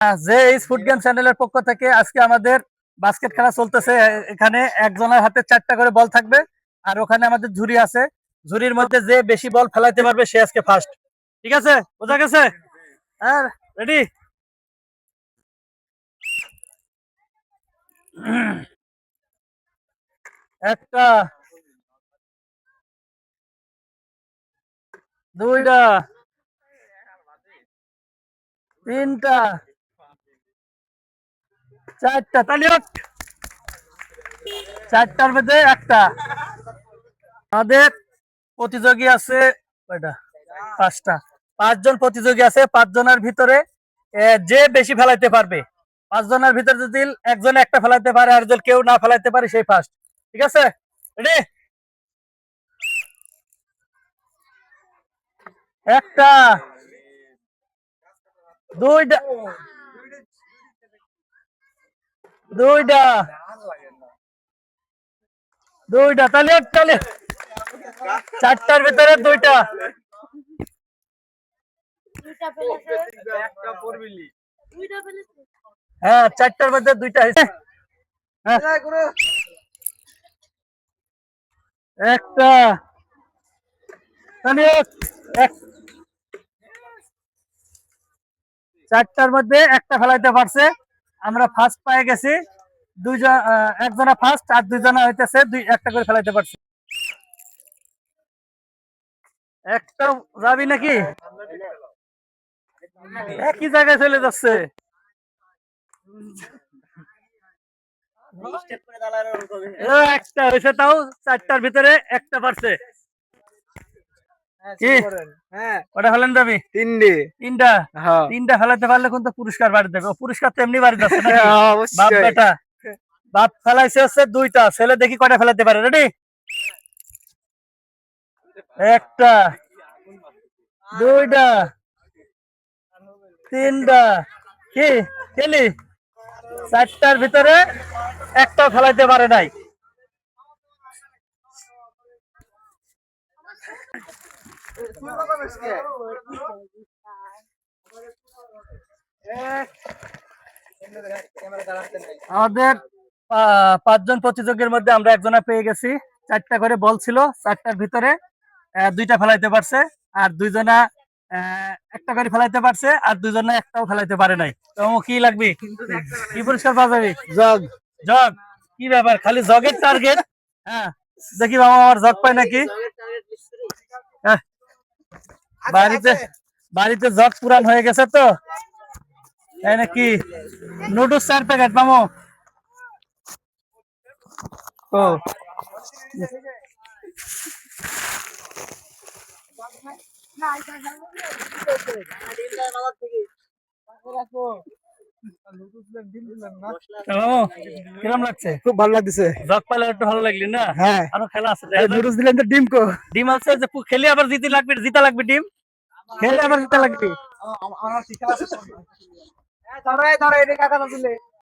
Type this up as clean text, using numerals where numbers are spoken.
যে food game চ্যানেলের পক্ষ থেকে আজকে আমাদের বাস্কেট খেলা চলতেছে। এখানে একজনের হাতে 4টা করে বল থাকবে, আর ওখানে আমাদের ঝুড়ি আছে। ঝুড়ির মধ্যে যে বেশি বল ফেলাইতে পারবে সে আজকে ফার্স্ট। ঠিক আছে, বোঝা গেছে? হ্যাঁ, রেডি? একটা, দুইটা, তিনটা, চারটা। তালি হোক। 4টার মধ্যে একটা। আমাদের প্রতিযোগী আছে কয়টা? 5টা। 5জন প্রতিযোগী আছে। 5জনের ভিতরে যে বেশি ফেলাইতে পারবে, 5জনের ভিতরে যদি একজন একটা ফেলাইতে পারে আর যদি কেউ না ফেলাইতে পারে সেই ফার্স্ট। ঠিক আছে, রেডি? একটা, দুইটা, দুইটা, দুইটা। তাহলে তাহলে 4টার ভিতরে দুইটা। হ্যাঁ, 4টার মধ্যে দুইটা হয়েছে। হ্যাঁ, একটা, তাহলে 4টার মধ্যে একটা ফেলাইতে পারছে। আমরা ফার্স্ট পেয়ে গেছি। দুইজন, একজনা ফার্স্ট আর দুইজনা হইতেছে একটা করে ফেলাইতে পারছে। একটা যাবি নাকি? একই জায়গায় চলে যাচ্ছে। একটা হয়েছে, তাও 4টার ভিতরে একটা পারছে। কি ওটা ফেলেন যাবি? তিনটা। তিনটা ফেলাতে পারলে কিন্তু পুরস্কার বাড়ি দেবে। পুরস্কার তো এমনি বাড়ি যাচ্ছে না? বাপ বেটা। বাপ ফেলাইছে হচ্ছে 2টা। ছেলে দেখি কয়টা ফেলাতে পারে। রেডি? একটা, দুইটা, তিনটা। কি খেলি? 4টার ভিতরে একটা ফেলাইতে পারে নাই। আমাদের 5জন প্রতিযোগীর মধ্যে আমরা একজনা পেয়ে গেছি। 4টা করে বল ছিল। 4টার ভিতরে 2টা ফেলাইতে পারছে, আর 2জনা একটা করে ফেলাইতে পারছে, আর 2জনা একটাও ফেলাইতে পারে নাই। তো কি লাগবে? কি পুরস্কার পাওয়া যাবে? জগ। জগ? কি ব্যাপার, খালি জগের টার্গেট? হ্যাঁ, দেখি বাবা আমার জগ পায় নাকি। হ্যাঁ, বাড়িতে বাড়িতে জগ পুরান হয়ে গেছে তো, তাই নাকি? নুডলস 4 প্যাকেট মামু। ও, কিরম লাগছে? খুব ভালো লাগছে। জগ পাইলে একটু ভালো লাগলি না? হ্যাঁ, আরো খেলা আছে। নুডলস দিলেন তো ডিম কো? ডিম আছে যে খেলে আবার জিতা লাগবে ডিম। খেলে আবার জিতা লাগবে। আমার